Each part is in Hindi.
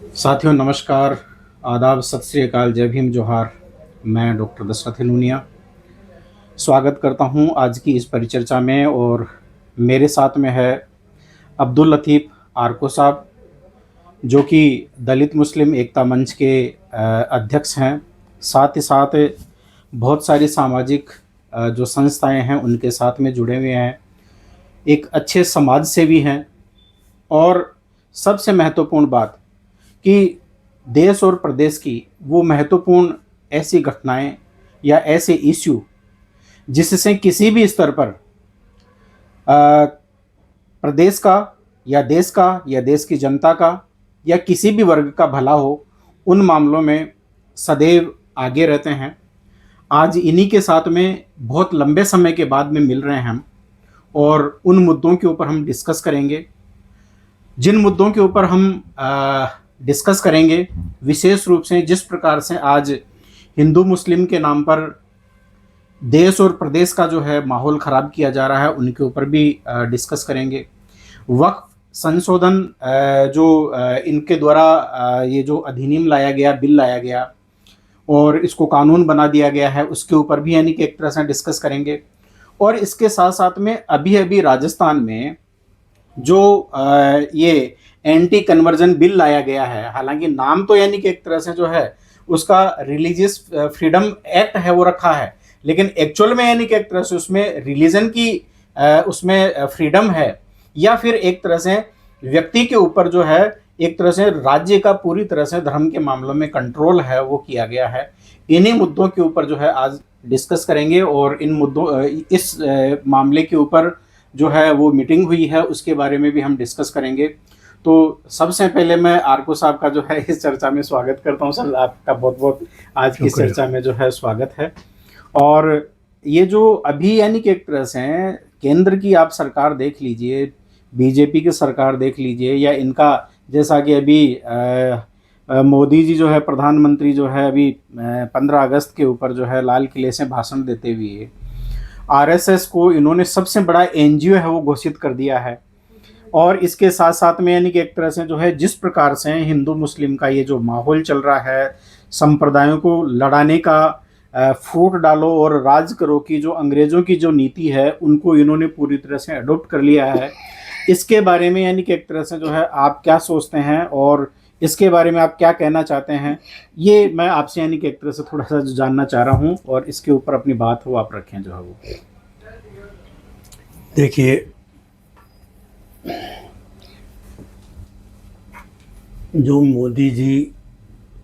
साथियों नमस्कार, आदाब, सत श्री अकाल, जय भीम, जोहार। मैं डॉक्टर दशरथ हिलूनिया स्वागत करता हूं आज की इस परिचर्चा में। और मेरे साथ में है अब्दुल लतीफ़ आर्को साहब, जो कि दलित मुस्लिम एकता मंच के अध्यक्ष हैं। साथ ही साथ बहुत सारी सामाजिक जो संस्थाएं हैं उनके साथ में जुड़े हुए हैं, एक अच्छे समाज सेवी हैं। और सबसे महत्वपूर्ण बात कि देश और प्रदेश की वो महत्वपूर्ण ऐसी घटनाएं या ऐसे इश्यू जिससे किसी भी स्तर पर प्रदेश का या देश की जनता का या किसी भी वर्ग का भला हो, उन मामलों में सदैव आगे रहते हैं। आज इन्हीं के साथ में बहुत लंबे समय के बाद में मिल रहे हैं हम, और उन मुद्दों के ऊपर हम डिस्कस करेंगे। जिन मुद्दों के ऊपर हम डिस्कस करेंगे, विशेष रूप से जिस प्रकार से आज हिंदू मुस्लिम के नाम पर देश और प्रदेश का जो है माहौल ख़राब किया जा रहा है, उनके ऊपर भी डिस्कस करेंगे। वक्फ संशोधन जो इनके द्वारा ये जो अधिनियम लाया गया, बिल लाया गया और इसको कानून बना दिया गया है, उसके ऊपर भी यानी कि एक तरह से डिस्कस करेंगे। और इसके साथ साथ में अभी अभी राजस्थान में जो ये एंटी कन्वर्जन बिल लाया गया है, हालांकि नाम तो यानी कि एक तरह से जो है उसका रिलीजियस फ्रीडम एक्ट है वो रखा है, लेकिन एक्चुअल में यानी कि एक तरह से उसमें रिलीजन की उसमें फ्रीडम है, या फिर एक तरह से व्यक्ति के ऊपर जो है एक तरह से राज्य का पूरी तरह से धर्म के मामलों में कंट्रोल है वो किया गया है। इन्हीं मुद्दों के ऊपर जो है आज डिस्कस करेंगे। और इन मुद्दों इस मामले के ऊपर जो है वो मीटिंग हुई है, उसके बारे में भी हम डिस्कस करेंगे। तो सबसे पहले मैं आर्को साहब का जो है इस चर्चा में स्वागत करता हूँ। सर, आपका बहुत बहुत आज की इस चर्चा में जो है स्वागत है। और ये जो अभी यानी कि एक तरह से केंद्र की आप सरकार देख लीजिए, बीजेपी की सरकार देख लीजिए, या इनका जैसा कि अभी मोदी जी जो है प्रधानमंत्री जो है अभी 15 अगस्त के ऊपर जो है लाल किले से भाषण देते हुए आरएसएस को इन्होंने सबसे बड़ा एनजीओ है वो घोषित कर दिया है। और इसके साथ साथ में यानी कि एक तरह से जो है जिस प्रकार से हिंदू मुस्लिम का ये जो माहौल चल रहा है, संप्रदायों को लड़ाने का, फूट डालो और राज करो की जो अंग्रेज़ों की जो नीति है उनको इन्होंने पूरी तरह से अडोप्ट कर लिया है। इसके बारे में यानी कि एक तरह से जो है आप क्या सोचते हैं और इसके बारे में आप क्या कहना चाहते हैं, ये मैं आपसे यानी कि एक तरह से थोड़ा सा जो जानना चाह रहा हूँ, और इसके ऊपर अपनी बात हो आप रखें जो है वो। देखिए, जो मोदी जी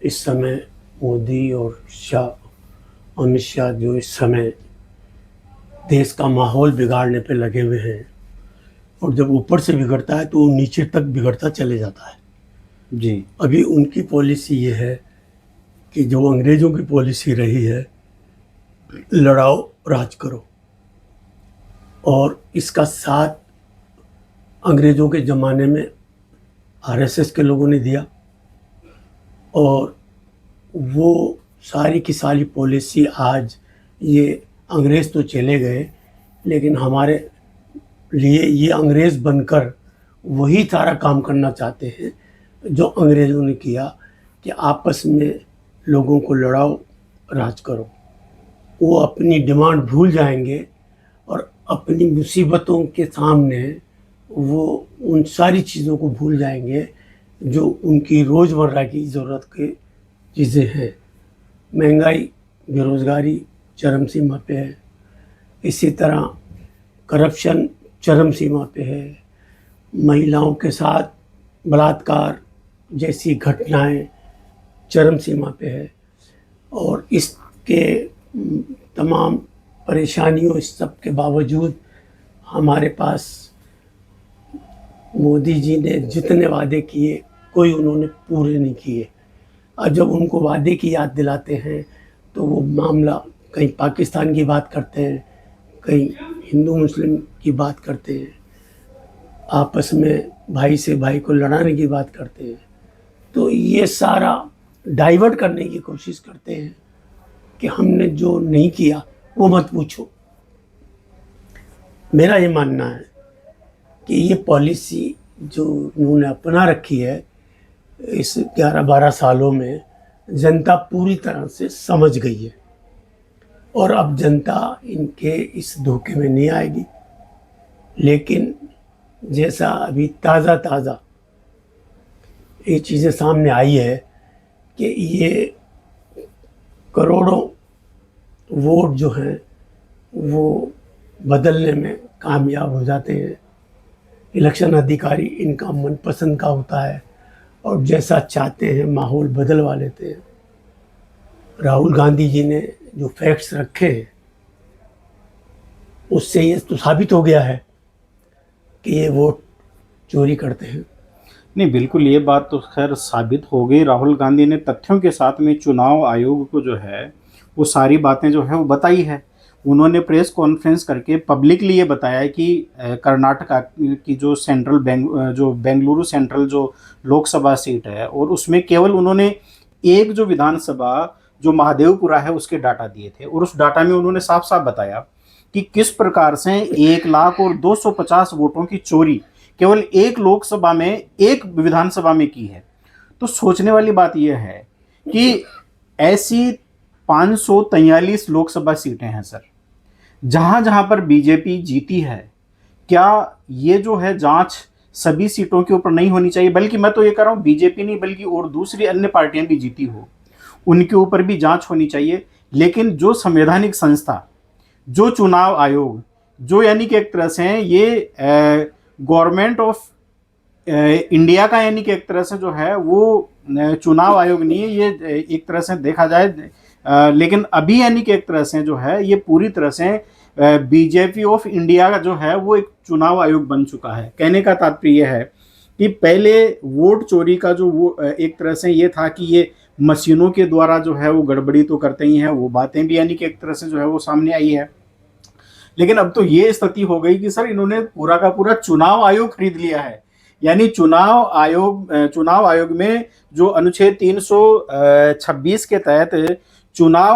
इस समय, मोदी और अमित शाह जो इस समय देश का माहौल बिगाड़ने पे लगे हुए हैं, और जब ऊपर से बिगड़ता है तो वो नीचे तक बिगड़ता चले जाता है। जी। अभी उनकी पॉलिसी ये है कि जो अंग्रेज़ों की पॉलिसी रही है, लड़ाओ राज करो, और इसका साथ अंग्रेज़ों के ज़माने में आरएसएस के लोगों ने दिया, और वो सारी की सारी पॉलिसी आज ये अंग्रेज़ तो चले गए, लेकिन हमारे लिए ये अंग्रेज़ बनकर वही सारा काम करना चाहते हैं जो अंग्रेज़ों ने किया, कि आपस में लोगों को लड़ाओ राज करो। वो अपनी डिमांड भूल जाएंगे और अपनी मुसीबतों के सामने वो उन सारी चीज़ों को भूल जाएंगे जो उनकी रोज़मर्रा की ज़रूरत की चीज़ें हैं। महंगाई, बेरोज़गारी चरम सीमा पे है, इसी तरह करप्शन चरम सीमा पे है, महिलाओं के साथ बलात्कार जैसी घटनाएं चरम सीमा पे है, और इसके तमाम परेशानियों, इस सब के बावजूद हमारे पास मोदी जी ने जितने वादे किए कोई उन्होंने पूरे नहीं किए। और जब उनको वादे की याद दिलाते हैं तो वो मामला कहीं पाकिस्तान की बात करते हैं, कहीं हिंदू मुस्लिम की बात करते हैं, आपस में भाई से भाई को लड़ाने की बात करते हैं। तो ये सारा डाइवर्ट करने की कोशिश करते हैं कि हमने जो नहीं किया वो मत पूछो। मेरा ये मानना है कि ये पॉलिसी जो उन्होंने अपना रखी है, इस 11-12 सालों में जनता पूरी तरह से समझ गई है और अब जनता इनके इस धोखे में नहीं आएगी। लेकिन जैसा अभी ताज़ा ताज़ा ये चीज़ें सामने आई है कि ये करोड़ों वोट जो हैं वो बदलने में कामयाब हो जाते हैं। इलेक्शन अधिकारी इनका मनपसंद का होता है और जैसा चाहते हैं माहौल बदलवा लेते हैं। राहुल गांधी जी ने जो फैक्ट्स रखे हैं उससे ये तो साबित हो गया है कि ये वोट चोरी करते हैं। नहीं, बिल्कुल ये बात तो खैर साबित हो गई। राहुल गांधी ने तथ्यों के साथ में चुनाव आयोग को जो है वो सारी बातें जो है वो बताई है। उन्होंने प्रेस कॉन्फ्रेंस करके पब्लिकली ये बताया है कि कर्नाटका की जो जो बेंगलुरु सेंट्रल जो लोकसभा सीट है और उसमें केवल उन्होंने एक जो विधानसभा जो महादेवपुरा है उसके डाटा दिए थे और उस डाटा में उन्होंने साफ साफ बताया कि किस प्रकार से 1,0250 वोटों की चोरी केवल एक लोकसभा में एक विधानसभा में की है। तो सोचने वाली बात यह है कि ऐसी 543 लोकसभा सीटें हैं सर, जहां जहां पर बीजेपी जीती है। क्या ये जो है जांच सभी सीटों के ऊपर नहीं होनी चाहिए? बल्कि मैं तो ये कह रहा हूं बीजेपी नहीं बल्कि और दूसरी अन्य पार्टियां भी जीती हो उनके ऊपर भी जांच होनी चाहिए। लेकिन जो संवैधानिक संस्था, जो चुनाव आयोग, जो यानी कि एक तरह से ये गवर्नमेंट ऑफ इंडिया का यानी कि एक तरह से जो है वो चुनाव आयोग नहीं है, ये एक तरह से देखा जाए लेकिन अभी यानी कि एक तरह से जो है ये पूरी तरह से बीजेपी ऑफ इंडिया का जो है वो एक चुनाव आयोग बन चुका है। कहने का तात्पर्य है कि पहले वोट चोरी का जो वो एक तरह से ये था कि ये मशीनों के द्वारा जो है वो गड़बड़ी तो करते ही हैं, वो बातें भी यानी कि एक तरह से जो है वो सामने आई है। लेकिन अब तो ये स्थिति हो गई कि सर इन्होंने पूरा का पूरा चुनाव आयोग खरीद लिया है। यानी चुनाव आयोग में जो अनुच्छेद 326 के तहत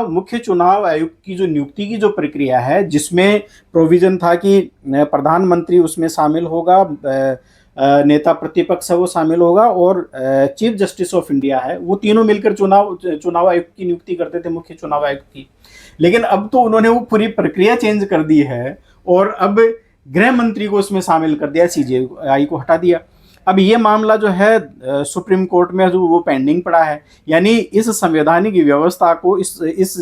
मुख्य चुनाव आयुक्त की जो नियुक्ति की जो प्रक्रिया है, जिसमें प्रोविजन था कि प्रधानमंत्री उसमें शामिल होगा, नेता प्रतिपक्ष है वो शामिल होगा और चीफ जस्टिस ऑफ इंडिया है, वो तीनों मिलकर चुनाव आयुक्त की नियुक्ति करते थे, मुख्य चुनाव आयुक्त की। लेकिन अब तो उन्होंने वो पूरी प्रक्रिया चेंज कर दी है और अब गृह मंत्री को उसमें शामिल कर दिया, सीजेआई को हटा दिया। अब ये मामला जो है सुप्रीम कोर्ट में जो वो पेंडिंग पड़ा है। यानी इस संवैधानिक व्यवस्था को इस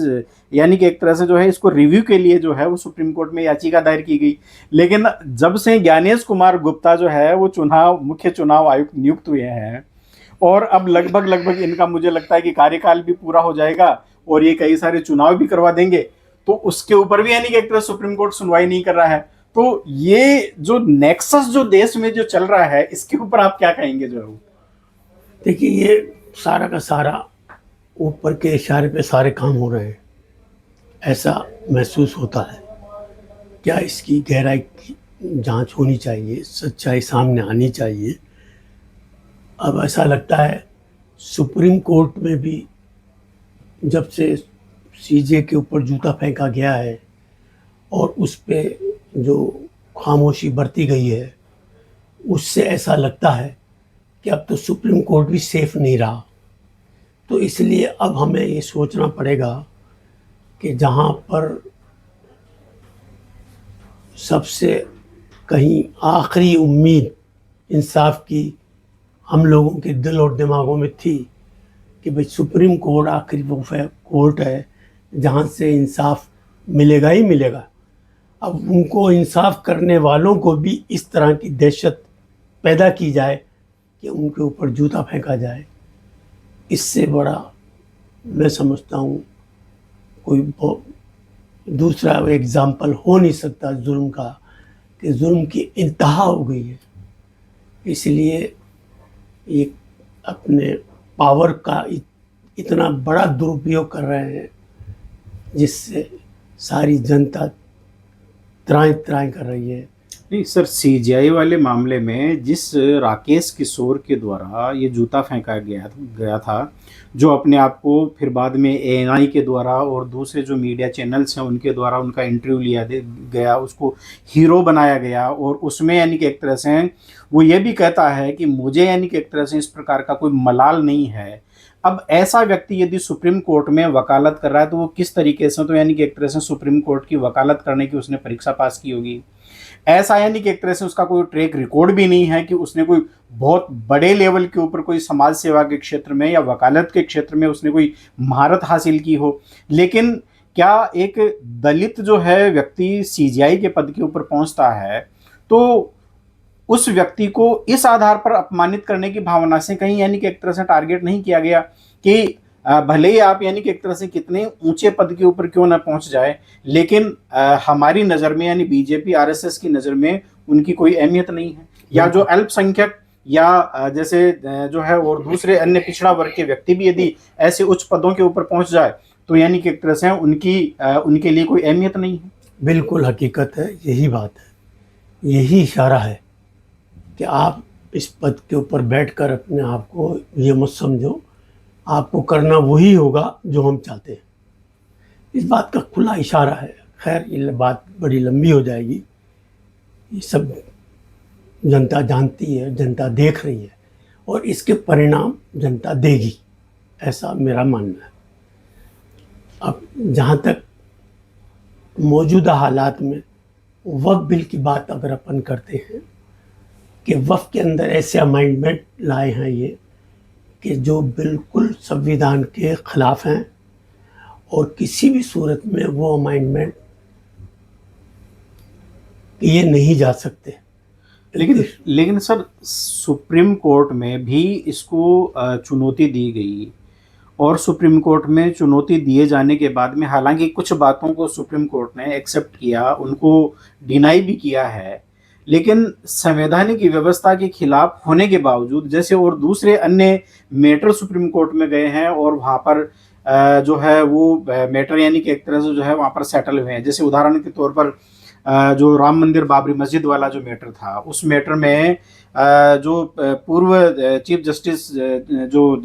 यानी कि एक तरह से जो है इसको रिव्यू के लिए जो है वो सुप्रीम कोर्ट में याचिका दायर की गई। लेकिन जब से ज्ञानेश कुमार गुप्ता जो है वो मुख्य चुनाव आयुक्त नियुक्त हुए हैं और अब लगभग इनका मुझे लगता है कि कार्यकाल भी पूरा हो जाएगा और ये कई सारे चुनाव भी करवा देंगे, तो उसके ऊपर भी यानी कि एक तरह सुप्रीम कोर्ट सुनवाई नहीं कर रहा है। तो ये जो नेक्सस जो देश में जो चल रहा है इसके ऊपर आप क्या कहेंगे? जो देखिए, ये सारा का सारा ऊपर के इशारे पे सारे काम हो रहे हैं, ऐसा महसूस होता है। क्या इसकी गहराई की जांच होनी चाहिए, सच्चाई सामने आनी चाहिए। अब ऐसा लगता है सुप्रीम कोर्ट में भी जब से सीजे के ऊपर जूता फेंका गया है और उस पे जो खामोशी बरती गई है, उससे ऐसा लगता है कि अब तो सुप्रीम कोर्ट भी सेफ नहीं रहा। तो इसलिए अब हमें ये सोचना पड़ेगा कि जहाँ पर सबसे कहीं आखिरी उम्मीद इंसाफ की हम लोगों के दिल और दिमागों में थी कि भाई सुप्रीम कोर्ट आखिरी वो कोर्ट है जहाँ से इंसाफ मिलेगा ही मिलेगा। अब उनको इंसाफ करने वालों को भी इस तरह की दहशत पैदा की जाए कि उनके ऊपर जूता फेंका जाए, इससे बड़ा मैं समझता हूँ कोई दूसरा एग्ज़ाम्पल हो नहीं सकता जुल्म का, कि जुल्म की इंतहा हो गई है। इसलिए ये अपने पावर का इतना बड़ा दुरुपयोग कर रहे हैं जिससे सारी जनता त्राएं त्राएं कर रही है। नहीं सर, सीजीआई वाले मामले में जिस राकेश किशोर के द्वारा ये जूता फेंका गया गया था, जो अपने आप को फिर बाद में एएनआई के द्वारा और दूसरे जो मीडिया चैनल्स हैं उनके द्वारा उनका इंटरव्यू लिया गया, उसको हीरो बनाया गया, और उसमें यानी कि एक तरह से वो ये भी कहता है कि मुझे यानी कि एक तरह से इस प्रकार का कोई मलाल नहीं है। अब ऐसा व्यक्ति यदि सुप्रीम कोर्ट में वकालत कर रहा है तो वो किस तरीके से, तो यानी कि एक तरह से सुप्रीम कोर्ट की वकालत करने की उसने परीक्षा पास की होगी। ऐसा यानी कि एक तरह से उसका कोई ट्रैक रिकॉर्ड भी नहीं है कि उसने कोई बहुत बड़े लेवल के ऊपर कोई समाज सेवा के क्षेत्र में या वकालत के क्षेत्र में उसने कोई महारत हासिल की हो। लेकिन क्या एक दलित जो है व्यक्ति सीजीआई के पद के ऊपर पहुंचता है, तो उस व्यक्ति को इस आधार पर अपमानित करने की भावना से कहीं यानी कि एक तरह से टारगेट नहीं किया गया कि भले ही आप यानी कि एक तरह से कितने ऊंचे पद के ऊपर क्यों ना पहुंच जाए, लेकिन हमारी नज़र में यानी बीजेपी आरएसएस की नज़र में उनकी कोई अहमियत नहीं है। या जो अल्पसंख्यक या जैसे जो है और दूसरे अन्य पिछड़ा वर्ग के व्यक्ति भी यदि ऐसे उच्च पदों के ऊपर पहुंच जाए तो यानी कि एक तरह से उनके लिए कोई अहमियत नहीं है। बिल्कुल हकीकत है, यही बात है, यही इशारा है कि आप इस पद के ऊपर बैठकर अपने आप को ये मत समझो, आपको करना वही होगा जो हम चाहते हैं। इस बात का खुला इशारा है। खैर, ये बात बड़ी लंबी हो जाएगी, ये सब जनता जानती है, जनता देख रही है, और इसके परिणाम जनता देगी, ऐसा मेरा मानना है। अब जहाँ तक मौजूदा हालात में वक्फ बिल की बात अगर अपन करते हैं कि वक्फ के अंदर ऐसे अमेंडमेंट लाए हैं ये कि जो बिल्कुल संविधान के ख़िलाफ़ हैं, और किसी भी सूरत में वो अमेंडमेंट ये नहीं जा सकते। लेकिन सर, सुप्रीम कोर्ट में भी इसको चुनौती दी गई, और सुप्रीम कोर्ट में चुनौती दिए जाने के बाद में हालांकि कुछ बातों को सुप्रीम कोर्ट ने एक्सेप्ट किया, उनको डिनाई भी किया है, लेकिन संवैधानिक व्यवस्था के खिलाफ होने के बावजूद जैसे और दूसरे अन्य मैटर सुप्रीम कोर्ट में गए हैं और वहाँ पर जो है वो मैटर यानी कि एक तरह से जो है वहाँ पर सेटल हुए हैं। जैसे उदाहरण के तौर पर जो राम मंदिर बाबरी मस्जिद वाला जो मैटर था, उस मैटर में जो पूर्व चीफ जस्टिस जो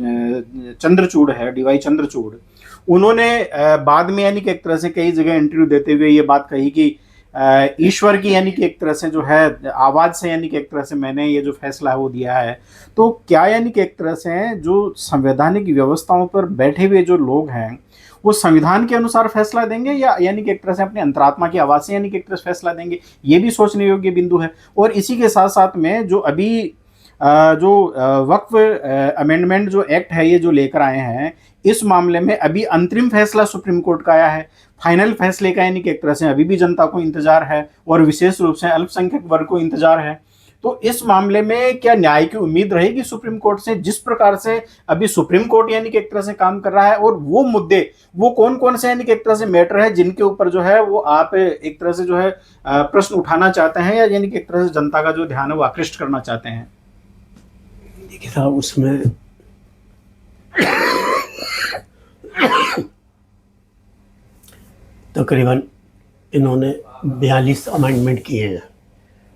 चंद्रचूड़ है, डीवाई चंद्रचूड़, उन्होंने बाद में यानी कि एक तरह से कई जगह इंटरव्यू देते हुए ये बात कही कि ईश्वर की यानी कि एक तरह से जो है आवाज़ से यानी कि एक तरह से मैंने ये जो फैसला है वो दिया है। तो क्या यानी कि एक तरह से जो संवैधानिक व्यवस्थाओं पर बैठे हुए जो लोग हैं वो संविधान के अनुसार फैसला देंगे या यानी कि एक तरह से अपनी अंतरात्मा की आवाज़ से यानी कि एक तरह से फैसला देंगे, ये भी सोचने योग्य बिंदु है। और इसी के साथ साथ में जो अभी जो वक्फ अमेंडमेंट जो एक्ट है ये जो लेकर आए हैं, इस मामले में अभी अंतरिम फैसला सुप्रीम कोर्ट का आया है। फाइनल फैसले का यानी कि एक तरह से अभी भी जनता को इंतजार है और विशेष रूप से अल्पसंख्यक वर्ग को इंतजार है। तो इस मामले में क्या न्याय की उम्मीद रहेगी सुप्रीम कोर्ट से, जिस प्रकार से अभी सुप्रीम कोर्ट यानी कि एक तरह से काम कर रहा है, और वो मुद्दे वो कौन कौन से यानी कि एक तरह से मैटर है जिनके ऊपर जो है वो आप एक तरह से जो है प्रश्न उठाना चाहते हैं या यानी कि एक तरह से जनता का जो ध्यान है वो आकृष्ट करना चाहते हैं? देखिए साहब, उसमें तकरीबन इन्होंने 42 अमेंडमेंट किए हैं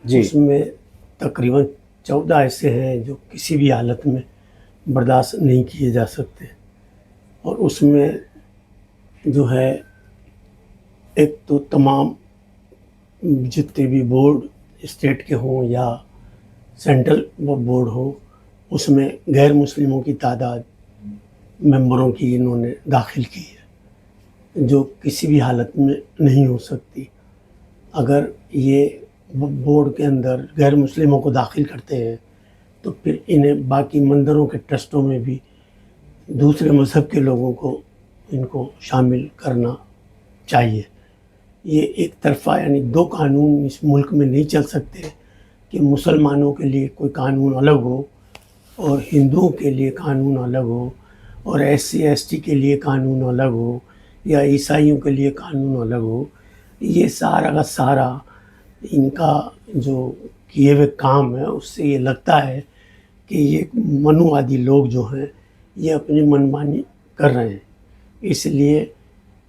जी। उसमें तकरीबन 14 ऐसे हैं जो किसी भी हालत में बर्दाश्त नहीं किए जा सकते। और उसमें जो है एक तो तमाम जितने भी बोर्ड स्टेट के हों या सेंट्रल बोर्ड हो, उसमें गैर मुस्लिमों की तादाद मेंबरों की इन्होंने दाखिल की है जो किसी भी हालत में नहीं हो सकती। अगर ये बोर्ड के अंदर गैर मुस्लिमों को दाखिल करते हैं तो फिर इन्हें बाकी मंदिरों के ट्रस्टों में भी दूसरे मज़हब के लोगों को इनको शामिल करना चाहिए। ये एक तरफा यानी दो कानून इस मुल्क में नहीं चल सकते कि मुसलमानों के लिए कोई कानून अलग हो और हिंदुओं के लिए कानून अलग हो और SC ST के लिए कानून अलग हो या ईसाइयों के लिए कानून अलग हो। ये सारा का सारा इनका जो किए हुए काम है उससे ये लगता है कि ये मनुवादी लोग जो हैं ये अपनी मनमानी कर रहे हैं, इसलिए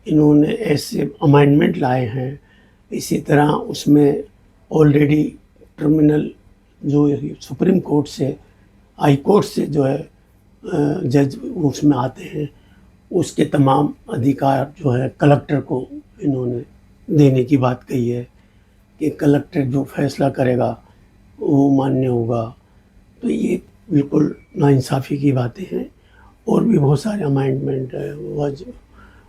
इन्होंने ऐसे अमेंडमेंट लाए हैं। इसी तरह उसमें ऑलरेडी ट्रिब्यूनल जो सुप्रीम कोर्ट से, हाई कोर्ट से जो है जज उसमें आते हैं, उसके तमाम अधिकार जो है कलेक्टर को इन्होंने देने की बात कही है कि कलेक्टर जो फैसला करेगा वो मान्य होगा। तो ये बिल्कुल नाइंसाफ़ी की बातें हैं। और भी बहुत सारे अमेंडमेंट है, वह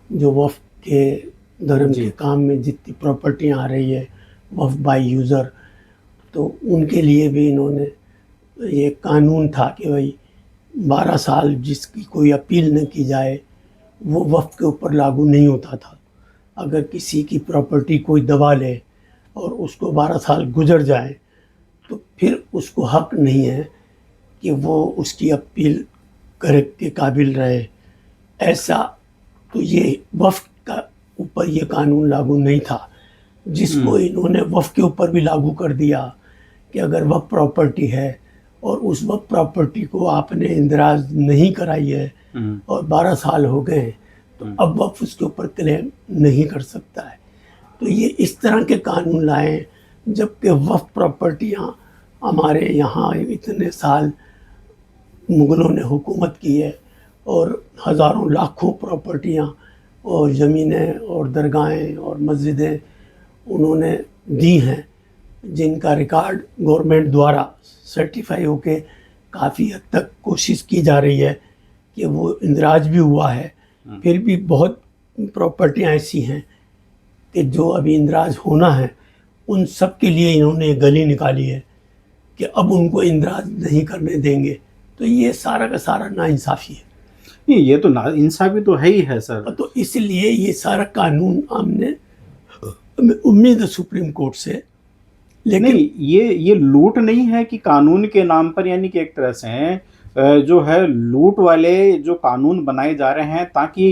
जो वफ़ के धर्म के काम में जितनी प्रॉपर्टियाँ आ रही है वफ़ बाय यूज़र, तो उनके लिए भी इन्होंने ये कानून था कि भाई 12 साल जिसकी कोई अपील न की जाए वो वफ़ के ऊपर लागू नहीं होता था। अगर किसी की प्रॉपर्टी कोई दबा ले और उसको 12 साल गुजर जाए तो फिर उसको हक नहीं है कि वो उसकी अपील करे के काबिल रहे। ऐसा तो ये वफ़ का ऊपर ये कानून लागू नहीं था, जिसको इन्होंने वफ़ के ऊपर भी लागू कर दिया कि अगर वफ़ प्रॉपर्टी है और उस वफ़ प्रॉपर्टी को आपने इंदराज नहीं कराई है और 12 साल हो गए तो अब वफ़ उसके ऊपर क्लेम नहीं कर सकता है। तो ये इस तरह के कानून लाए, जबकि वफ़ प्रॉपर्टियाँ हमारे यहाँ इतने साल मुग़लों ने हुकूमत की है और हज़ारों लाखों प्रॉपर्टियाँ और ज़मीनें और दरगाहें और मस्जिदें उन्होंने दी हैं, जिनका रिकॉर्ड गवर्नमेंट द्वारा सर्टिफाई होके काफ़ी हद तक कोशिश की जा रही है कि वो इंदराज भी हुआ है। फिर भी बहुत प्रॉपर्टियाँ ऐसी हैं कि जो अभी इंदराज होना है, उन सब के लिए इन्होंने गली निकाली है कि अब उनको इंदराज नहीं करने देंगे। तो ये सारा का सारा नाइंसाफ़ी है। नहीं, ये तो नाइंसाफ़ी तो है ही है सर। तो इसलिए ये सारा कानून हमने उम्मीद है सुप्रीम कोर्ट से, लेकिन नहीं, ये लूट नहीं है कि कानून के नाम पर, यानी कि एक तरह से जो है लूट वाले जो कानून बनाए जा रहे हैं ताकि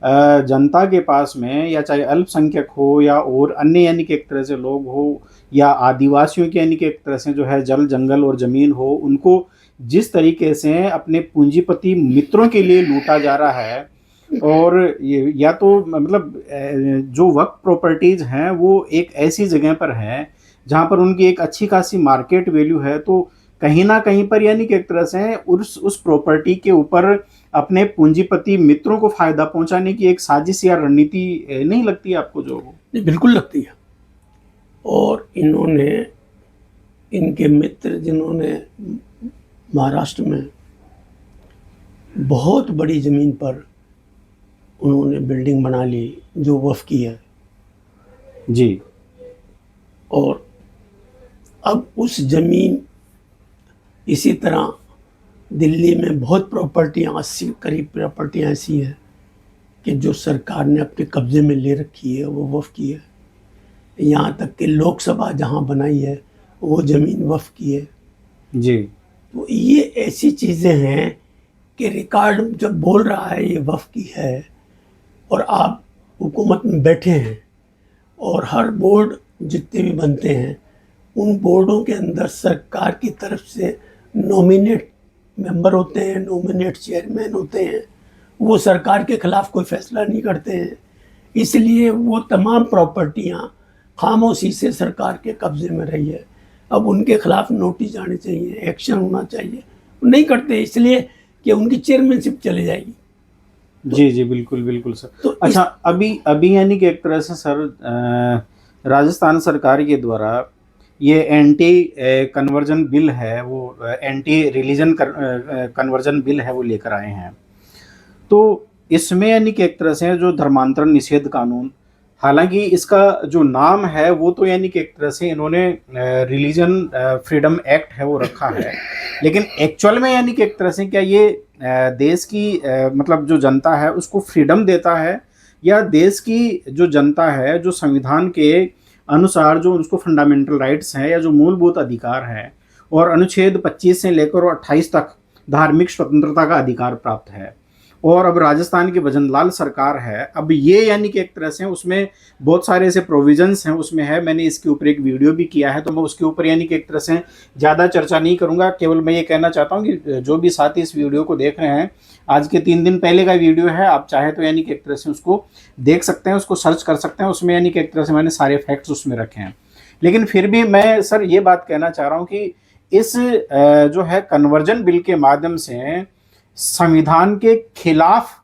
जनता के पास में, या चाहे अल्पसंख्यक हो या और अन्य यानी कि एक तरह से लोग हो, या आदिवासियों के यानी कि एक तरह से जो है जल जंगल और ज़मीन हो, उनको जिस तरीके से अपने पूंजीपति मित्रों के लिए लूटा जा रहा है। और ये या तो मतलब जो वक्फ प्रॉपर्टीज़ हैं वो एक ऐसी जगह पर है जहाँ पर उनकी एक अच्छी खासी मार्केट वैल्यू है, तो कहीं ना कहीं पर यानी कि एक तरह से उस प्रॉपर्टी के ऊपर अपने पूंजीपति मित्रों को फायदा पहुंचाने की एक साजिश या रणनीति नहीं लगती आपको? जो नहीं, बिल्कुल लगती है। और इन्होंने, इनके मित्र जिन्होंने महाराष्ट्र में बहुत बड़ी ज़मीन पर उन्होंने बिल्डिंग बना ली जो वफ़ की है जी, और अब उस ज़मीन, इसी तरह दिल्ली में बहुत प्रॉपर्टियाँ, 80 करीब प्रॉपर्टियाँ ऐसी हैं कि जो सरकार ने अपने कब्ज़े में ले रखी है, वो वफ़ की है। यहाँ तक कि लोकसभा जहाँ बनाई है वो ज़मीन वफ़ की है। जी, तो ये ऐसी चीज़ें हैं कि रिकॉर्ड जब बोल रहा है ये वफ़ की है और आप हुकूमत में बैठे हैं और हर बोर्ड जितने भी बनते हैं उन बोर्डों के अंदर सरकार की तरफ से नॉमिनेट मेंबर होते हैं, नॉमिनेट चेयरमैन होते हैं, वो सरकार के ख़िलाफ़ कोई फ़ैसला नहीं करते हैं। इसलिए वो तमाम प्रॉपर्टियाँ खामोशी से सरकार के कब्ज़े में रही है। अब उनके ख़िलाफ़ नोटिस जाने चाहिए, एक्शन होना चाहिए, नहीं करते इसलिए कि उनकी चेयरमैनशिप चली जाएगी। जी, जी, बिल्कुल, बिल्कुल सर। तो अच्छा, अभी यानी कि एक तरह से सर राजस्थान सरकार के द्वारा ये एंटी कन्वर्जन बिल है, वो एंटी रिलीजन कन्वर्जन बिल है, वो लेकर आए हैं। तो इसमें यानी कि एक तरह से जो धर्मांतरण निषेध कानून, हालांकि इसका जो नाम है वो तो यानी कि एक तरह से इन्होंने रिलीजन फ्रीडम एक्ट है वो रखा है, लेकिन एक्चुअल में यानी कि एक तरह से क्या ये देश की मतलब जो जनता है उसको फ्रीडम देता है, या देश की जो जनता है जो संविधान के अनुसार जो उसको फंडामेंटल राइट्स हैं या जो मूलभूत अधिकार हैं और अनुच्छेद 25 से लेकर 28 तक धार्मिक स्वतंत्रता का अधिकार प्राप्त है। और अब राजस्थान की भजनलाल सरकार है, अब ये यानी कि एक तरह से उसमें बहुत सारे ऐसे प्रोविजंस हैं उसमें है, मैंने इसके ऊपर एक वीडियो भी किया है, तो मैं उसके ऊपर यानी कि एक तरह से ज़्यादा चर्चा नहीं करूँगा। केवल मैं ये कहना चाहता हूँ कि जो भी साथी इस वीडियो को देख रहे हैं, आज के 3 दिन पहले का वीडियो है, आप चाहे तो यानी कि एक तरह से उसको देख सकते हैं, उसको सर्च कर सकते हैं, उसमें यानी कि एक तरह से मैंने सारे फैक्ट्स उसमें रखे हैं। लेकिन फिर भी मैं सर ये बात कहना चाह रहा हूँ कि इस जो है कन्वर्जन बिल के माध्यम से संविधान के खिलाफ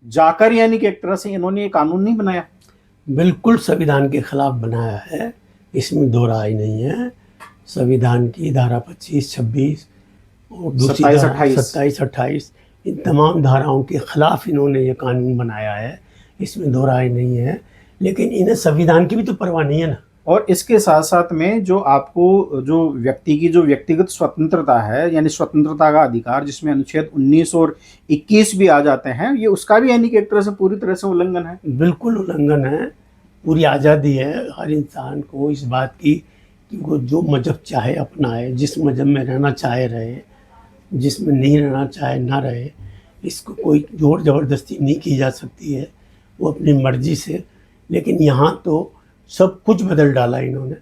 जाकर यानी कि एक तरह से इन्होंने ये कानून नहीं बनाया। बिल्कुल संविधान के खिलाफ बनाया है, इसमें दो राय नहीं है। संविधान की धारा 25, 26 और दूसरी 27, धारा 28 27, 28 इन तमाम धाराओं के खिलाफ इन्होंने ये कानून बनाया है, इसमें दो राय नहीं है। लेकिन इन्हें संविधान की भी तो परवाह नहीं है ना। और इसके साथ साथ में जो आपको जो व्यक्ति की जो व्यक्तिगत स्वतंत्रता है यानी स्वतंत्रता का अधिकार, जिसमें अनुच्छेद 19 और 21 भी आ जाते हैं, ये उसका भी यानी कि एक तरह से पूरी तरह से उल्लंघन है। बिल्कुल उल्लंघन है। पूरी आज़ादी है हर इंसान को इस बात की कि वो जो मजहब चाहे अपनाए, जिस मजहब में रहना चाहे रहे, जिसमें नहीं रहना चाहे ना रहे। इसको कोई जोर ज़बरदस्ती नहीं की जा सकती है, वो अपनी मर्जी से। लेकिन यहाँ तो सब कुछ बदल डाला इन्होंने,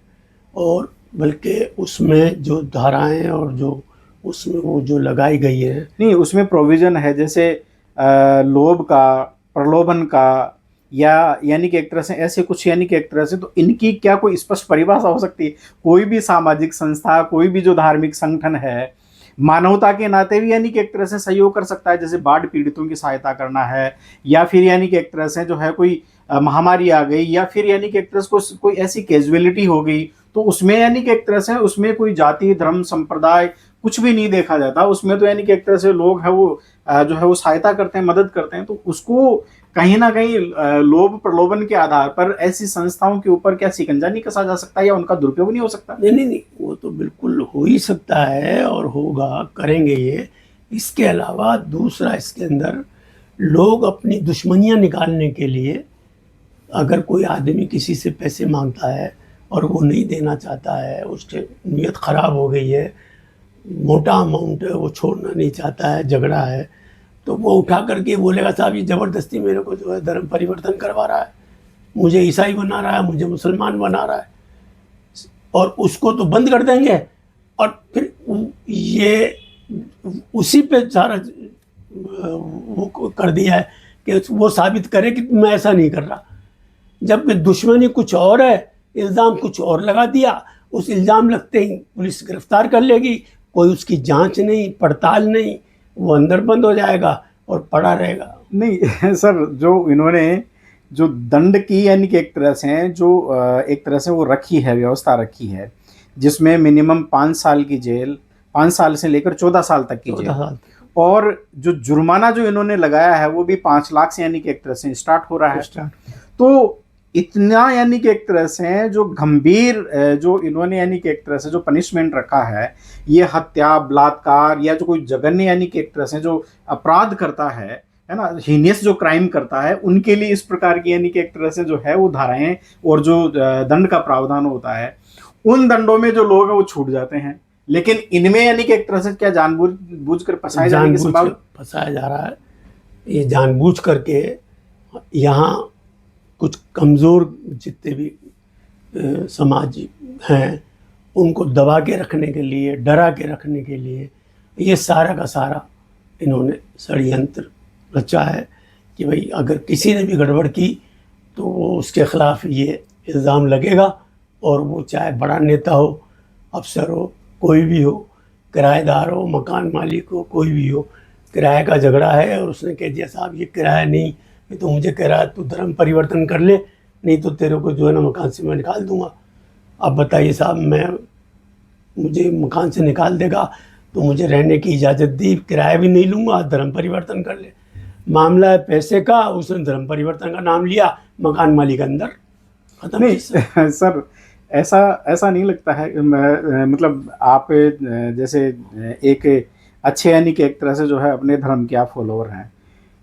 और बल्कि उसमें जो धाराएं और जो उसमें वो जो लगाई गई है, नहीं, उसमें प्रोविजन है जैसे लोभ का, प्रलोभन का, या यानी कि एक तरह से ऐसे कुछ यानी कि एक तरह से, तो इनकी क्या कोई स्पष्ट परिभाषा हो सकती है? कोई भी सामाजिक संस्था, कोई भी जो धार्मिक संगठन है, मानवता के नाते भी यानी कि एक तरह से सहयोग कर सकता है, जैसे बाढ़ पीड़ितों की सहायता करना है, या फिर यानी कि एक तरह से जो है कोई महामारी आ गई, या फिर यानी कि एक तरह से कोई ऐसी कैजुअलिटी हो गई, तो उसमें यानी कि एक तरह से उसमें कोई जाति, धर्म, संप्रदाय कुछ भी नहीं देखा जाता। उसमें तो यानी कि एक तरह से लोग है वो जो है वो सहायता करते हैं, मदद करते हैं। तो उसको कहीं ना कहीं लोभ प्रलोभन के आधार पर ऐसी संस्थाओं के ऊपर क्या शिकंजा नहीं कसा जा सकता, या उनका दुरुपयोग नहीं हो सकता? नहीं नहीं नहीं, वो तो बिल्कुल हो ही सकता है और होगा, करेंगे ये। इसके अलावा दूसरा, इसके अंदर लोग अपनी दुश्मनियां निकालने के लिए, अगर कोई आदमी किसी से पैसे मांगता है और वो नहीं देना चाहता है, उसकी नीयत ख़राब हो गई है, मोटा अमाउंट है, वो छोड़ना नहीं चाहता है, झगड़ा है, तो वो उठा करके बोलेगा साहब ये ज़बरदस्ती मेरे को जो है धर्म परिवर्तन करवा रहा है, मुझे ईसाई बना रहा है, मुझे मुसलमान बना रहा है, और उसको तो बंद कर देंगे। और फिर ये उसी पे सारा वो कर दिया है कि वो साबित करे कि मैं ऐसा नहीं कर रहा, जबकि दुश्मनी कुछ और है, इल्ज़ाम कुछ और लगा दिया। उस इल्ज़ाम लगते ही पुलिस गिरफ्तार कर लेगी, कोई उसकी जांच नहीं, पड़ताल नहीं, वो अंदर बंद हो जाएगा और पड़ा रहेगा। नहीं सर, जो इन्होंने जो दंड की यानी कि एक तरह से जो एक तरह से वो रखी है, व्यवस्था रखी है, जिसमें मिनिमम 5 साल की जेल, 5 साल से लेकर 14 साल तक की 14 जेल, साल और जो जुर्माना जो इन्होंने लगाया है वो भी 5 लाख से यानी कि एक तरह से स्टार्ट हो रहा है। तो इतना यानी कि एक तरह से जो गंभीर जो इन्होंने यानी कि एक तरह से जो पनिशमेंट रखा है, ये हत्या, बलात्कार, या जो कोई जघन्य यानी कि एक तरह से जो अपराध करता है ना, हीनियस जो क्राइम करता है, उनके लिए इस प्रकार की यानी कि एक तरह से जो है वो धाराएं और जो दंड का प्रावधान होता है, उन दंडों में जो लोग हैं वो छूट जाते हैं। लेकिन इनमें यानी कि एक तरह से क्या जानबूझ कर फंसाए जाने की संभावना? फंसाया जा रहा है, ये जानबूझ करके। यहाँ कुछ कमज़ोर जितने भी समाज हैं उनको दबा के रखने के लिए, डरा के रखने के लिए ये सारा का सारा इन्होंने षड्यंत्र रचा है कि भाई अगर किसी ने भी गड़बड़ की तो उसके ख़िलाफ़ ये इल्ज़ाम लगेगा, और वो चाहे बड़ा नेता हो, अफसर हो, कोई भी हो, किराएदार हो, मकान मालिक हो, कोई भी हो, किराए का झगड़ा है और उसने कह दिया साहब ये किराया नहीं, ये तो मुझे कह रहा है तू धर्म परिवर्तन कर ले, नहीं तो तेरे को जो है ना मकान से मैं निकाल दूंगा। अब बताइए साहब, मुझे मकान से निकाल देगा तो मुझे रहने की इजाज़त दी, किराया भी नहीं लूँगा, धर्म परिवर्तन कर ले। मामला है पैसे का, उसने धर्म परिवर्तन का नाम लिया, मकान मालिक अंदर, खत्म। नहीं सर, ऐसा नहीं लगता है, मतलब आप जैसे एक अच्छे यानी कि एक तरह से जो है अपने धर्म के आप फॉलोअर हैं,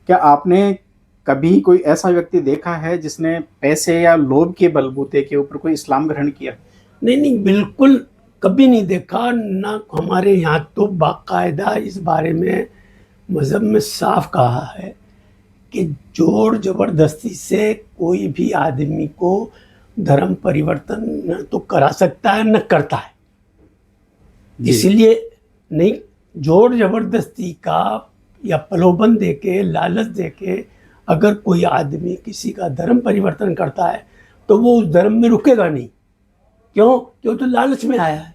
क्या आपने कभी कोई ऐसा व्यक्ति देखा है जिसने पैसे या लोभ के बलबूते के ऊपर कोई इस्लाम ग्रहण किया? नहीं नहीं, बिल्कुल कभी नहीं देखा ना। हमारे यहाँ तो बाकायदा इस बारे में मज़हब में साफ कहा है कि जोर ज़बरदस्ती से कोई भी आदमी को धर्म परिवर्तन न तो करा सकता है न करता है। इसलिए नहीं, जोर ज़बरदस्ती का या प्रलोभन देके, लालच देके अगर कोई आदमी किसी का धर्म परिवर्तन करता है तो वो उस धर्म में रुकेगा नहीं, क्यों? क्यों? तो लालच में आया है।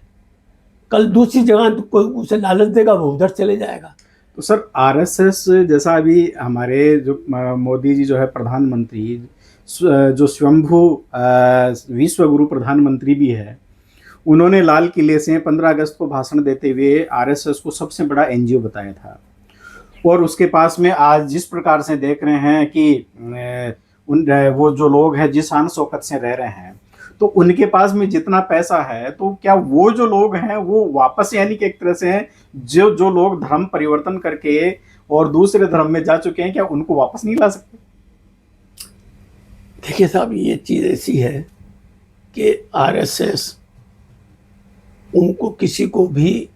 कल दूसरी जगह तो कोई उसे लालच देगा, वो उधर चले जाएगा। तो सर आरएसएस जैसा अभी हमारे जो मोदी जी जो है प्रधानमंत्री, जो स्वयंभू विश्व गुरु प्रधानमंत्री भी है, उन्होंने लाल किले से 15 अगस्त को भाषण देते हुए आरएसएस को सबसे बड़ा एनजीओ बताया था। और उसके पास में आज जिस प्रकार से देख रहे हैं कि वो जो लोग हैं जिस शान शौकत से रह रहे हैं, तो उनके पास में जितना पैसा है, तो क्या वो जो लोग हैं वो वापस यानी कि एक तरह से हैं, जो जो लोग धर्म परिवर्तन करके और दूसरे धर्म में जा चुके हैं, क्या उनको वापस नहीं ला सकते? देखिए साहब, ये चीज़ ऐसी है कि आरएसएस उनको किसी को भी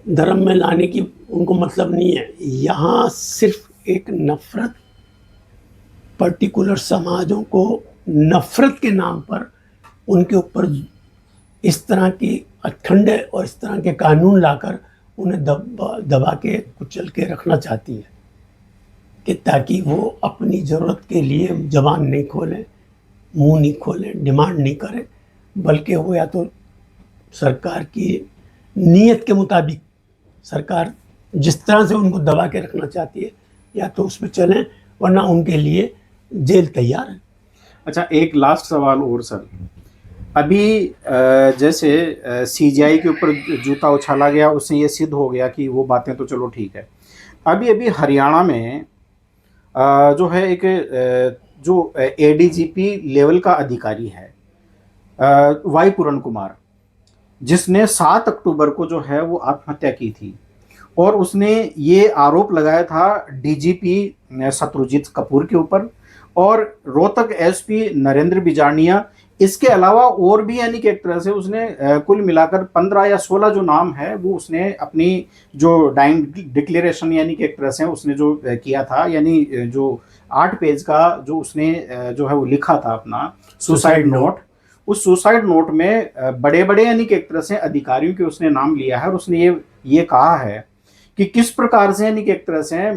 धर्म में लाने की उनको मतलब नहीं है। यहाँ सिर्फ एक नफरत, पर्टिकुलर समाजों को नफरत के नाम पर उनके ऊपर इस तरह की अखंड और इस तरह के कानून लाकर उन्हें दबा के कुचल के रखना चाहती है, कि ताकि वो अपनी ज़रूरत के लिए जबान नहीं खोलें, मुंह नहीं खोलें, डिमांड नहीं करें, बल्कि वो या तो सरकार की नीयत के मुताबिक सरकार जिस तरह से उनको दबा के रखना चाहती है या तो उसमें चलें, वरना उनके लिए जेल तैयार है। अच्छा, एक लास्ट सवाल और सर, अभी जैसे सीजीआई के ऊपर जूता उछाला गया, उससे ये सिद्ध हो गया कि वो बातें तो चलो ठीक है। अभी अभी हरियाणा में जो है एक जो एडीजीपी लेवल का अधिकारी है, वाई पूरन कुमार, जिसने 7 अक्टूबर को जो है वो आत्महत्या की थी, और उसने ये आरोप लगाया था डीजीपी शत्रुजीत कपूर के ऊपर और रोहतक एसपी नरेंद्र बिजारनिया। इसके अलावा और भी यानी कि एक तरह से उसने कुल मिलाकर 15 या 16 जो नाम है वो उसने अपनी जो डाइंग डिक्लेरेशन यानी कि एक तरह से उसने जो किया था, यानी जो 8 पेज का जो उसने जो है वो लिखा था अपना सुसाइड नोट, उस सुसाइड नोट में बड़े बड़े यानी कि एक तरह से अधिकारियों के उसने नाम लिया है, और उसने ये कहा है कि किस प्रकार से यानी कि एक तरह से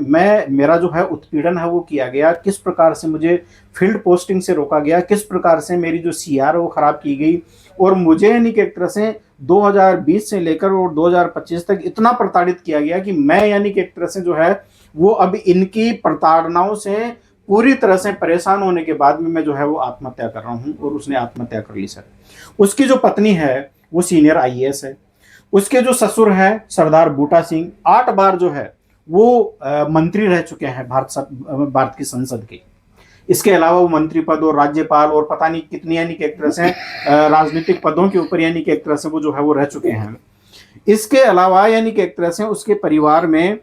मेरा जो है उत्पीड़न है वो किया गया, किस प्रकार से मुझे फील्ड पोस्टिंग से रोका गया, किस प्रकार से मेरी जो सीआर है वो खराब की गई, और मुझे यानी कि एक तरह से 2020 से लेकर और 2025 तक इतना प्रताड़ित किया गया कि मैं यानी कि एक तरह से जो है वो अब इनकी प्रताड़नाओं से पूरी तरह से परेशान होने के बाद में मैं जो है वो आत्महत्या कर रहा हूँ। और उसने आत्महत्या कर ली सर। उसकी जो पत्नी है वो सीनियर आईएएस है, उसके जो ससुर है सरदार बूटा सिंह 8 बार जो है वो मंत्री रह चुके हैं भारत की संसद के। इसके अलावा वो मंत्री पद और राज्यपाल और पता नहीं कितनी यानी कि एक तरह से राजनीतिक पदों के ऊपर यानी कि एक तरह से वो जो है वो रह चुके हैं। इसके अलावा यानी कि एक तरह से उसके परिवार में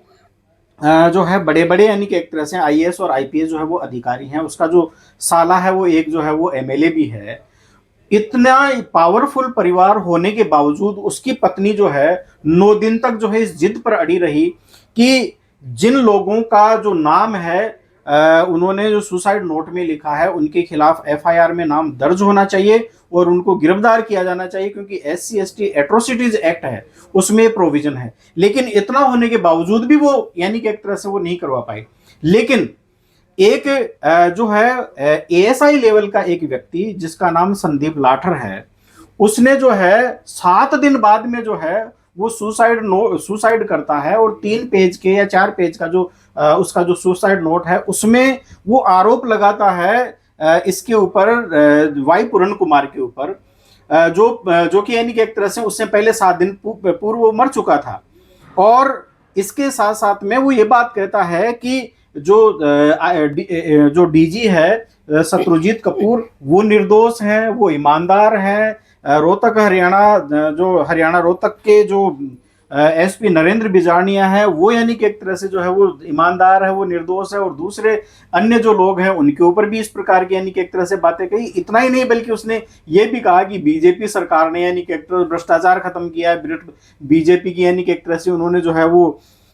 जो है बड़े बड़े यानी कि एक तरह से आईएएस और आईपीएस जो है वो अधिकारी हैं। उसका जो साला है वो एक जो है वो एमएलए भी है। इतना पावरफुल परिवार होने के बावजूद उसकी पत्नी जो है 9 दिन तक जो है इस जिद पर अड़ी रही कि जिन लोगों का जो नाम है उन्होंने जो सुसाइड नोट में लिखा है उनके खिलाफ एफआईआर में नाम दर्ज होना चाहिए और उनको गिरफ्तार किया जाना चाहिए, क्योंकि SC/ST एट्रोसिटीज एक्ट है उसमें प्रोविजन है। लेकिन इतना होने के बावजूद भी वो यानी कि एक तरह से वो नहीं करवा पाए। लेकिन एक जो है एएसआई लेवल का एक व्यक्ति जिसका नाम संदीप लाठर है, उसने जो है 7 दिन बाद में जो है वो सुसाइड करता है, और 3 पेज के या 4 पेज का जो उसका जो सुसाइड नोट है उसमें वो आरोप लगाता है इसके ऊपर वाई पूरन कुमार के ऊपर, जो कि यानी कि एक तरह से उससे पहले 7 दिन पूर्व वो मर चुका था। और इसके साथ साथ में वो ये बात कहता है कि जो डीजी है शत्रुजीत कपूर वो निर्दोष है, वो ईमानदार है। रोहतक हरियाणा रोहतक के जो एसपी नरेंद्र बिजारनिया है वो यानी कि एक तरह से जो है वो ईमानदार है, वो निर्दोष है, और दूसरे अन्य जो लोग हैं उनके ऊपर भी इस प्रकार की यानी कि एक तरह से बातें कही। इतना ही नहीं बल्कि उसने ये भी कहा कि बीजेपी सरकार ने यानी कि एक तरह भ्रष्टाचार खत्म किया है, बीजेपी की यानी कि एक तरह से उन्होंने जो है वो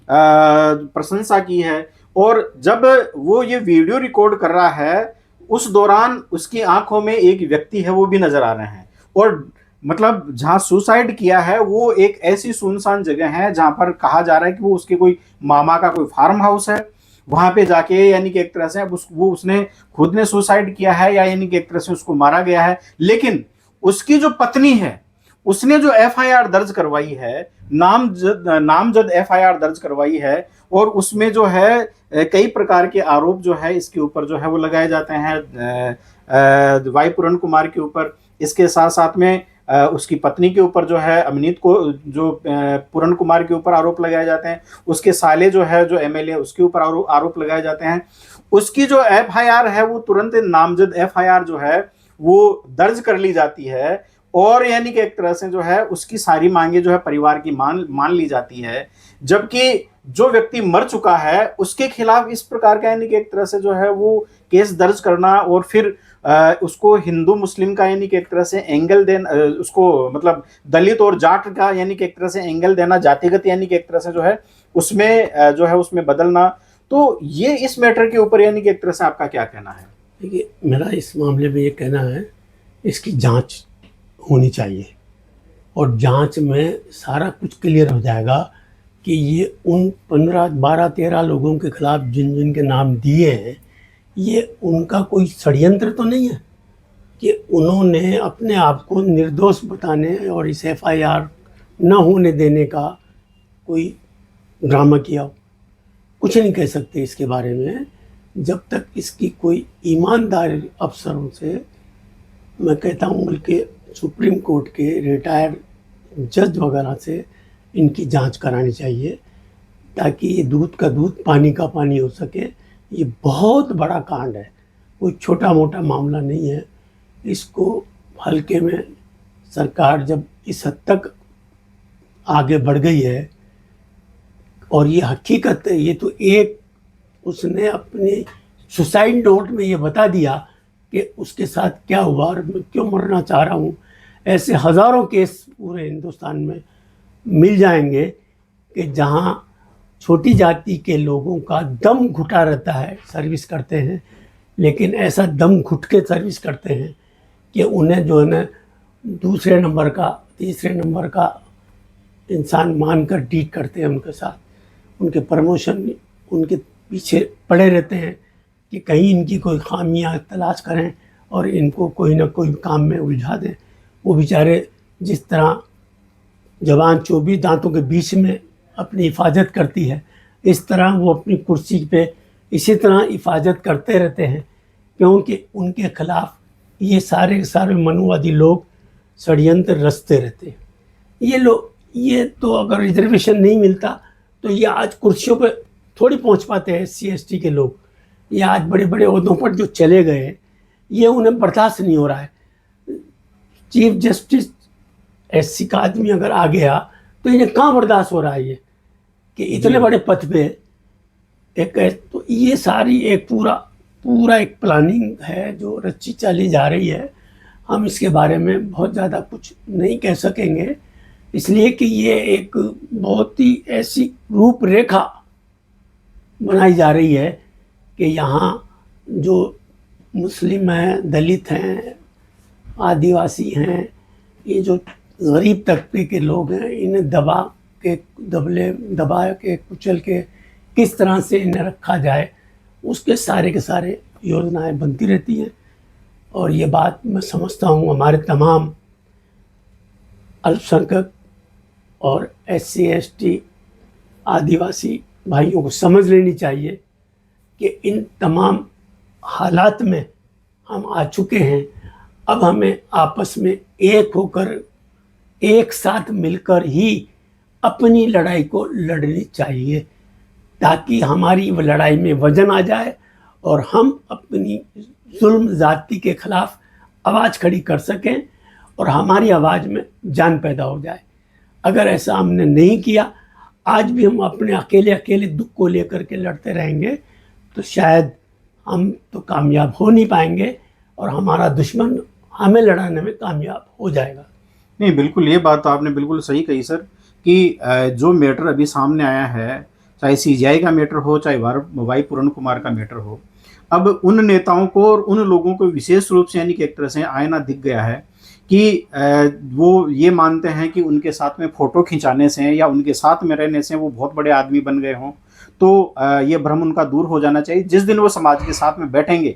प्रशंसा की है। और जब वो ये वीडियो रिकॉर्ड कर रहा है उस दौरान उसकी आंखों में एक व्यक्ति है वो भी नजर आ रहे हैं, और मतलब जहां सुसाइड किया है वो एक ऐसी सुनसान जगह है जहां पर कहा जा रहा है कि वो उसके कोई मामा का कोई फार्म हाउस है, वहां पे जाके यानी कि एक तरह से वो उसने खुद ने सुसाइड किया है या यानी कि एक तरह से उसको मारा गया है। लेकिन उसकी जो पत्नी है उसने जो एफआईआर दर्ज करवाई है, नामजद एफआईआर दर्ज करवाई है, और उसमें जो है कई प्रकार के आरोप जो है इसके ऊपर जो है वो लगाए जाते हैं वाई पूरन कुमार के ऊपर। इसके साथ साथ में उसकी पत्नी के ऊपर जो है अमनीत को जो पूरन कुमार के ऊपर आरोप लगाए जाते हैं, उसके साले जो है जो एमएलए उसके ऊपर आरोप लगाए जाते हैं। उसकी जो एफआईआर है वो तुरंत नामजद एफआईआर जो है वो दर्ज कर ली जाती है, और यानी कि एक तरह से जो है उसकी सारी मांगे जो है परिवार की मान ली जाती है, जबकि जो व्यक्ति मर चुका है उसके खिलाफ इस प्रकार का यानी कि एक तरह से जो है वो केस दर्ज करना, और फिर उसको हिंदू मुस्लिम का यानी कि एक तरह से एंगल देना, उसको मतलब दलित और जाट का यानी कि एक तरह से एंगल देना, जातिगत यानी कि एक तरह से जो है उसमें बदलना। तो ये इस मैटर के ऊपर यानी कि एक तरह से आपका क्या कहना है? देखिए, मेरा इस मामले में ये कहना है, इसकी जांच होनी चाहिए, और जांच में सारा कुछ क्लियर हो जाएगा कि ये उन 15, 12, 13 लोगों के खिलाफ जिन जिन के नाम दिए हैं, ये उनका कोई षड्यंत्र तो नहीं है कि उन्होंने अपने आप को निर्दोष बताने और इस एफआईआर न होने देने का कोई ड्रामा किया हो। कुछ नहीं कह सकते इसके बारे में जब तक इसकी कोई ईमानदार अफसरों से, मैं कहता हूँ बल्कि सुप्रीम कोर्ट के रिटायर्ड जज वगैरह से इनकी जांच करानी चाहिए, ताकि ये दूध का दूध पानी का पानी हो सके। ये बहुत बड़ा कांड है, कोई छोटा मोटा मामला नहीं है। इसको हल्के में सरकार जब इस हद तक आगे बढ़ गई है, और ये हकीकत है, ये तो एक उसने अपने सुसाइड नोट में ये बता दिया कि उसके साथ क्या हुआ और मैं क्यों मरना चाह रहा हूँ। ऐसे हज़ारों केस पूरे हिंदुस्तान में मिल जाएंगे कि जहाँ छोटी जाति के लोगों का दम घुटा रहता है, सर्विस करते हैं, लेकिन ऐसा दम घुट के सर्विस करते हैं कि उन्हें जो है ना दूसरे नंबर का, तीसरे नंबर का इंसान मानकर डील करते हैं उनके साथ। उनके प्रमोशन उनके पीछे पड़े रहते हैं कि कहीं इनकी कोई खामियां तलाश करें और इनको कोई ना कोई काम में उलझा दें। वो बेचारे जिस तरह जवान 24 दांतों के बीच में अपनी हिफाजत करती है, इस तरह वो अपनी कुर्सी पे इसी तरह हिफाजत करते रहते हैं, क्योंकि उनके खिलाफ ये सारे मनुवादी लोग षड्यंत्र रचते रहते हैं। ये तो अगर रिजर्वेशन नहीं मिलता तो ये आज कुर्सियों पे थोड़ी पहुंच पाते हैं। SC ST के लोग ये आज बड़े बड़े ओहदों पर जो चले गए, ये उन्हें बर्दाश्त नहीं हो रहा है। चीफ जस्टिस SC का आदमी अगर आ गया तो इन्हें कहाँ बर्दाश्त हो रहा है ये कि इतने बड़े पद पे एक। तो ये सारी एक पूरा एक प्लानिंग है जो रची चली जा रही है। हम इसके बारे में बहुत ज़्यादा कुछ नहीं कह सकेंगे, इसलिए कि ये एक बहुत ही ऐसी रूपरेखा बनाई जा रही है कि यहाँ जो मुस्लिम हैं, दलित हैं, आदिवासी हैं, ये जो गरीब तबके के लोग हैं, इन्हें दबा के कुचल के किस तरह से इन्हें रखा जाए, उसके सारे के सारे योजनाएं बनती रहती हैं। और ये बात मैं समझता हूँ हमारे तमाम अल्पसंख्यक और SC ST आदिवासी भाइयों को समझ लेनी चाहिए कि इन तमाम हालात में हम आ चुके हैं। अब हमें आपस में एक होकर, एक साथ मिलकर ही अपनी लड़ाई को लड़नी चाहिए, ताकि हमारी लड़ाई में वजन आ जाए और हम अपनी जुल्म जाति के खिलाफ आवाज़ खड़ी कर सकें और हमारी आवाज़ में जान पैदा हो जाए। अगर ऐसा हमने नहीं किया, आज भी हम अपने अकेले दुख को लेकर के लड़ते रहेंगे, तो शायद हम तो कामयाब हो नहीं पाएंगे और हमारा दुश्मन हमें लड़ाने में कामयाब हो जाएगा। नहीं, बिल्कुल ये बात तो आपने बिल्कुल सही कही सर, कि जो मैटर अभी सामने आया है, चाहे CGI का मैटर हो, चाहे वाई पूरन कुमार का मैटर हो, अब उन नेताओं को और उन लोगों को विशेष रूप से यानी कि एक तरह से आईना दिख गया है कि वो ये मानते हैं कि उनके साथ में फ़ोटो खिंचाने से या उनके साथ में रहने से वो बहुत बड़े आदमी बन गए हों। तो ये भ्रम उनका दूर हो जाना चाहिए। जिस दिन वो समाज के साथ में बैठेंगे,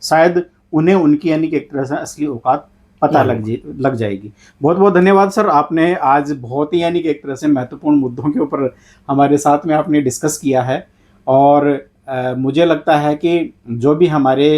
शायद उन्हें उनकी यानी कि एक तरह से असली औकात पता लग जाएगी। बहुत बहुत धन्यवाद सर, आपने आज बहुत ही यानी कि एक तरह से महत्वपूर्ण मुद्दों के ऊपर हमारे साथ में आपने डिस्कस किया है। और मुझे लगता है कि जो भी हमारे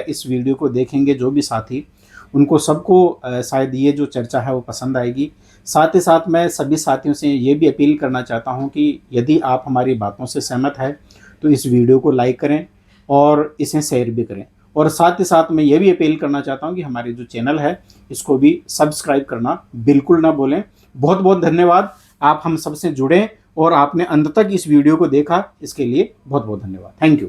इस वीडियो को देखेंगे जो भी साथी, उनको सबको शायद ये जो चर्चा है वो पसंद आएगी। साथ ही साथ मैं सभी साथियों से ये भी अपील करना चाहता हूँ कि यदि आप हमारी बातों से सहमत हैं तो इस वीडियो को लाइक करें और इसे शेयर भी करें। और साथ ही साथ मैं ये भी अपील करना चाहता हूँ कि हमारे जो चैनल है इसको भी सब्सक्राइब करना बिल्कुल ना भूलें। बहुत बहुत धन्यवाद, आप हम सबसे जुड़े और आपने अंत तक इस वीडियो को देखा, इसके लिए बहुत बहुत धन्यवाद। Thank you.